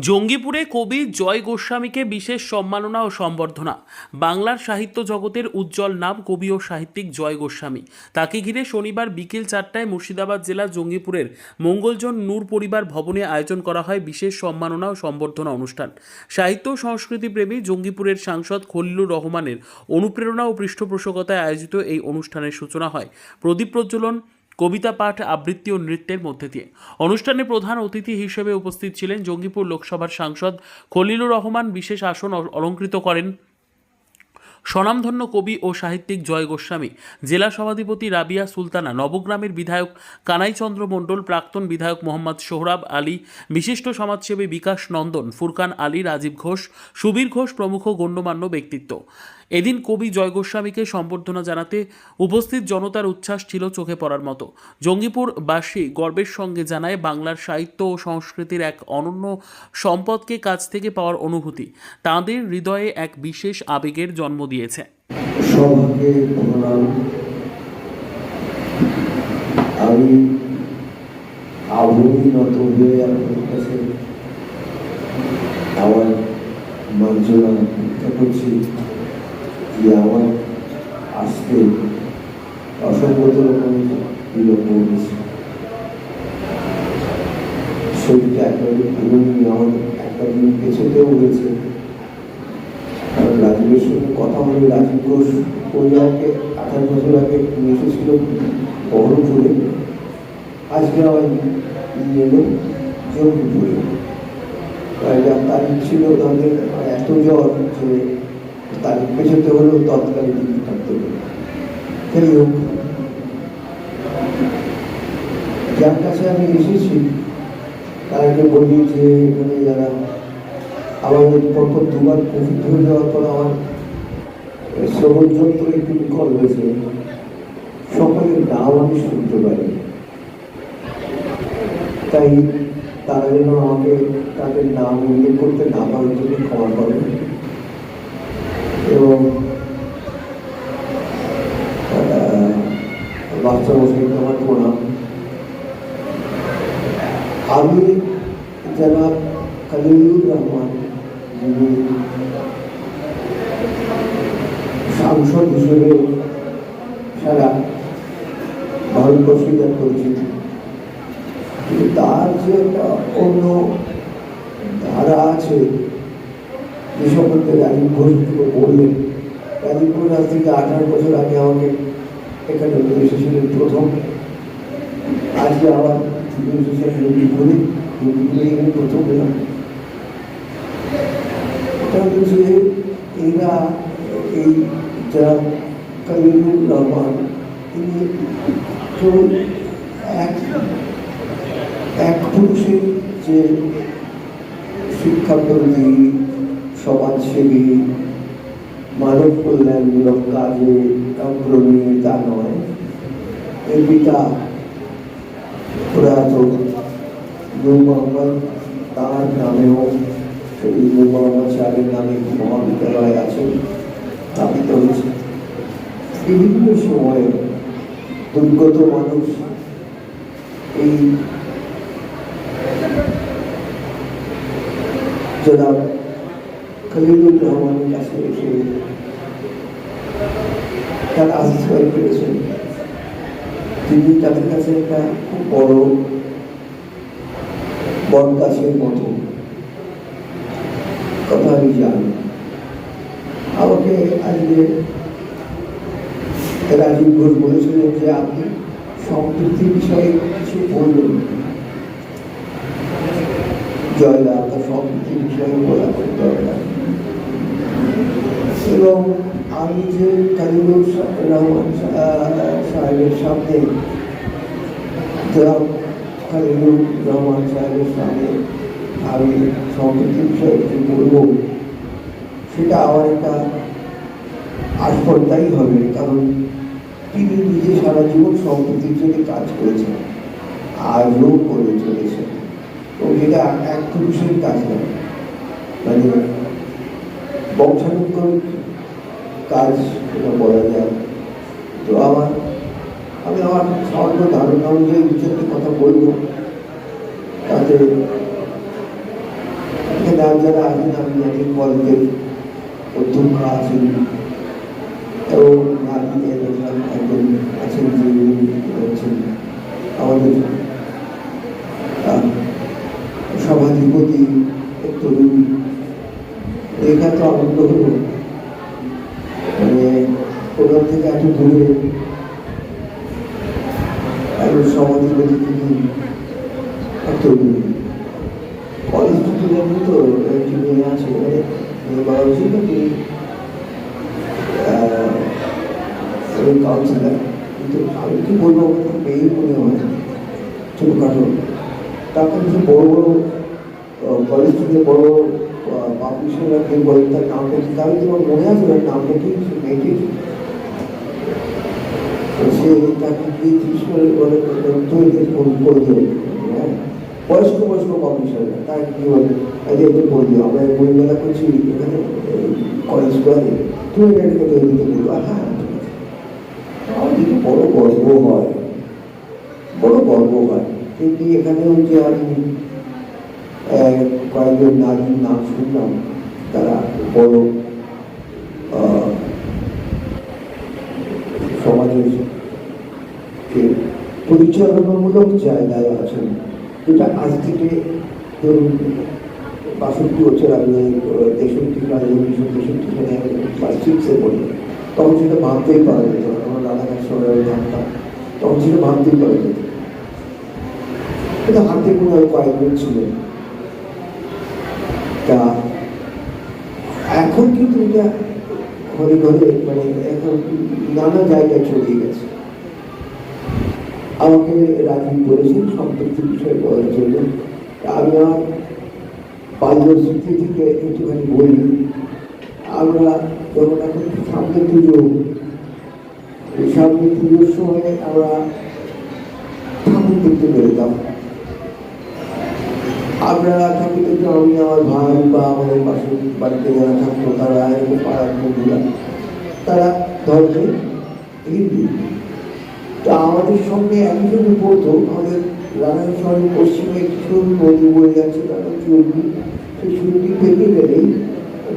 জঙ্গিপুরে কবি জয় গোস্বামীকে বিশেষ সম্মাননা ও সম্বর্ধনা। বাংলার সাহিত্য জগতের উজ্জ্বল নাম কবি ও সাহিত্যিক জয় গোস্বামী। তাকে ঘিরে শনিবার বিকেল 4টায় মুর্শিদাবাদ জেলার জঙ্গিপুরের মঙ্গলজন নূর পরিবার ভবনে আয়োজন করা হয় বিশেষ সম্মাননা ও সম্বর্ধনা অনুষ্ঠান। সাহিত্য ও সংস্কৃতি প্রেমী জঙ্গিপুরের সাংসদ খলিলুর রহমানের অনুপ্রেরণা ও পৃষ্ঠপোষকতায় আয়োজিত এই অনুষ্ঠানের সূচনা হয় প্রদীপ প্রজ্বলন, কবিতা পাঠ, আবৃত্তি ও নৃত্যের মধ্যে দিয়ে। অনুষ্ঠানে প্রধান অতিথি হিসেবে উপস্থিত ছিলেন জঙ্গিপুর লোকসভার সাংসদ খলিলুর রহমান। বিশেষ আসন অলঙ্কৃত করেন স্বনামধন্য কবি ও সাহিত্যিক জয় গোস্বামী, জেলা সভাধিপতি রাবিয়া সুলতানা, নবগ্রামের বিধায়ক কানাইচন্দ্র মণ্ডল, প্রাক্তন বিধায়ক মোহাম্মদ সোহরাব আলী, বিশিষ্ট সমাজসেবী বিকাশ নন্দন, ফুরকান আলী, রাজীব ঘোষ, সুবীর ঘোষ প্রমুখ গণ্যমান্য ব্যক্তিত্ব। এদিন কবি জয় গোস্বামীকে সম্বর্ধনা জানাতে উপস্থিত জনতার উচ্ছ্বাস ছিল চোখে পড়ার মতো। জঙ্গিপুরবাসী গর্বের সঙ্গে জানায়, বাংলার সাহিত্য ও সংস্কৃতির এক অনন্য সম্পদকে কাছ থেকে পাওয়ার অনুভূতি তাঁদের হৃদয়ে এক বিশেষ আবেগের জন্ম দিয়েছে। সবাইকে প্রণাম। আমি আবরণীনত হয়ে আপনাদের কাছে আমার মার্জনা ভিক্ষা করছি যে আমার আসতে অসংগত রকমের বিলম্ব হয়েছে। শরীরটা একেবারে ভালো নেই, আমার একটা দিন পেছতেও হয়েছে। রাজীবের সঙ্গে কথা হলে রাজীব ঘোষ পরিবারকে 28 বছর আগে নিয়ে এসেছিল বহরমপুরে, আজকে আবার নিয়ে এলো জঙ্গিপুরে। তারিখ ছিল তাদের এত জ্বর যে তারিখ পেছতে হলেও তৎকালীন দিকে থাকতে হলো। যাই হোক, যার কাছে আমি এসেছি তাকে বলি যে এখানে যারা আমাদের পরপর দুবার কোভিড হয়ে যাওয়ার পর আমার শ্রবণ যন্ত্র একটু বিকল হয়েছে, সকলের নাম আমি শুনতে পারি। তাই তারা যেন আমাকে তাদের নাম উল্লেখ করতে না পারার জন্য ক্ষমা করেন। এবং বাচ্চা মশাইকে আমার প্রণাম। আমি যারা খলিলুর রহমান, যিনি সাংসদ হিসেবে সারা ভারতবর্ষে যা করেছেন, তার যে একটা অন্য ধারা আছে যে সম্পর্কে রাজীব ঘোষ বললেন। রাজীব ঘোষ আজ থেকে 18 বছর আগে আমাকে এখানে এসেছিলেন প্রথম। আজকে আবার জঙ্গিপুরে এখানে প্রথম এলাম। যে এরা এই যারা খলিলুর রহমান, তিনি কেবল এক পুরুষের যে শিক্ষাকর্মী, সমাজসেবী, মানব কল্যাণমূলক কাজে অগ্রণী তা নয়। এর পিতা প্রয়াত নূর মোহাম্মদ, তার নামেও সেই নূর মোহাম্মদ সাহেবের নামে একটি মহাবিদ্যালয় আছে, স্থাপিত হয়েছে। বিভিন্ন সময়ে দুর্গত মানুষ এই জনাব খলিলুর রহমানের কাছে এসে তার আশ্রয় পেয়েছেন। তিনি তাদের কাছে একটা খুব বড় বট গাছের মতো কথা আমি জানি। আমাকে আজকে রাজীব ঘোষ বলেছিলেন যে আপনি সম্প্রীতি বিষয়ে কিছু বলবেন। জয়লা তার সম্প্রীতি বিষয়ে বলা দরকার। এবং আমি যে খলিলুর রহমান সাহেবের সামনে, খলিলুর রহমান সাহেবের সামনে আমি সম্প্রীতি বিষয়ে কিছু বলব, সেটা আমার একটা আস্পর্ধাই হবে। কারণ তিনি নিজে সারা জীবন সম্প্রীতির জন্য কাজ করেছেন, আজও করে চলেছেন। এবং এটা এক পুরুষের কাজ নয়, মানে বংশানুক্রমিক কাজ এটা বলা যায়। তো আমি আমার সামান্য ধারণা অনুযায়ী দু চারটি কথা বলবো, তাতে এখানে আর যারা আছেন আমি জানি কলেজের অধ্যক্ষ আছেন এবং নারীদের দেখলাম একজন আছেন যিনি হচ্ছেন আমাদের সভাধিপতি তরুণ। দেখা তো আনন্দ হলো, মানে ওখান থেকে এত দূরে একজন সভাধিপতি তিনি এত কলেজ স্টুডেন্ট তো একটি মেয়ে আছে ওখানে বলা উচিত কাউন্সিলার, কিন্তু আমি কি বলবো মেয়ে মনে হয় ছোটখাটো। তারপর কিছু বড় বড় কলেজ থেকে বড় পাবলিশাররা কেউ বলেন তার নামটা কি, তাহলে তোমার মনে আছে ওর নামটা কি মেয়েটির? সে তাকে গিয়ে জিজ্ঞেস করে বলে করে দেবে, হ্যাঁ বয়স্ক বয়স্ক পাবলিশাররা তার কি বলে একটু বলবি আমরা বই মেলা করছি এখানে কলেজ স্কোয়ারে, তুমি এটাকে তৈরি দিতে বলবো। হ্যাঁ আমার কিন্তু বড় গর্ব হয়, বড় গর্ব হয়। কিন্তু এখানেও যে আমি কয়েকজন নারীর নাম শুনলাম, তারা বড় সমাজের পরিচালনামূলক জায়গায় আছেন। এটা আজ থেকে ধরুন ৬২ বছর আগে ৬৩ সালে ১৯৬৩ সালে ক্লাস 6-এ পড়ি, তখন সেটা ভাবতেই পারা যেত না। আমরা রানাঘাট শহরে থাকতাম, তখন সেটা ভাবতেই পারা যেত। এটা হাতে কোনো কয়েকজন ছিলেন। তা এখন কিন্তু এটা ঘরে ঘরে মানে এখন নানা জায়গায় ছড়িয়ে গেছে। আমাকে রাজীব বলেছেন সম্পত্তির বিষয়ে বলার জন্য। আমি আমার বাল্য স্মৃতি থেকে একটুখানি বলি। আমরা যখন এখন সামনে পুজো, সামনে পুজোর সময় আমরা ঠাকুর দেখতে বেরোতাম। আমরা ঠাকুর দেখতে আমি আমার ভাই বা আমাদের পাশে বাড়িতে যারা থাকতো তারা পাড়ার বন্ধুরা, তারা ধর্মে হিন্দু। তা আমাদের সঙ্গে একই সঙ্গে পড়তো। আমাদের রানাঘাট শহরের পশ্চিমে একটি সরু নদী বয়ে যাচ্ছে, তারা চলবি। সেই সুরটি পেরিয়ে গেলেই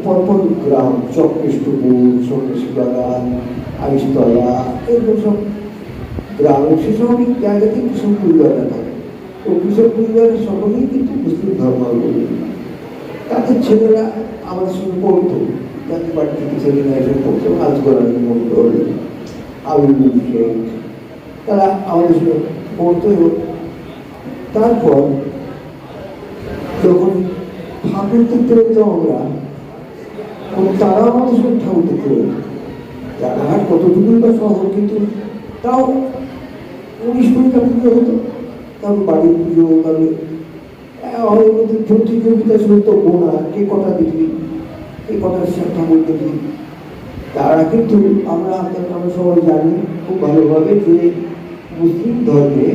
পরপর গ্রাম, চক্রেষ্টপুর, সন্ন্যাসী বাগান, আইসতলা, এরকম সব গ্রামের সেসব অনেক জায়গাতে কৃষক পরিবাররা থাকে। ও কৃষক পরিবারের সকলেই কিন্তু মুসলিম ধর্মাবলম্বী। তাদের ছেলেরা আমাদের সঙ্গে পড়তো, তাদের বাড়ি থেকে ছেলেরা এসে পড়তো। আজগরানি মন্ডল, আবুল শেখ, তারা আমাদের সঙ্গে পড়তো। এবং তারপর যখন ঠাকুর দেখতে পেতাম আমরা, তারা আমাদের সঙ্গে ঠাকুর দেখতে পেত। রানাঘাট কতটুকুই বা শহর, কিন্তু তাও ১৯-২০টা পুজো হতো। তারপর বাড়ির পুজো, তারপরে আমাদের মধ্যে প্রতিযোগিতা চলতো বোনা কে কটা দেখি, কে কটা ঠাকুর দেখি। তারা কিন্তু আমরা সবাই জানি খুব ভালোভাবে যে মুসলিম ধর্মে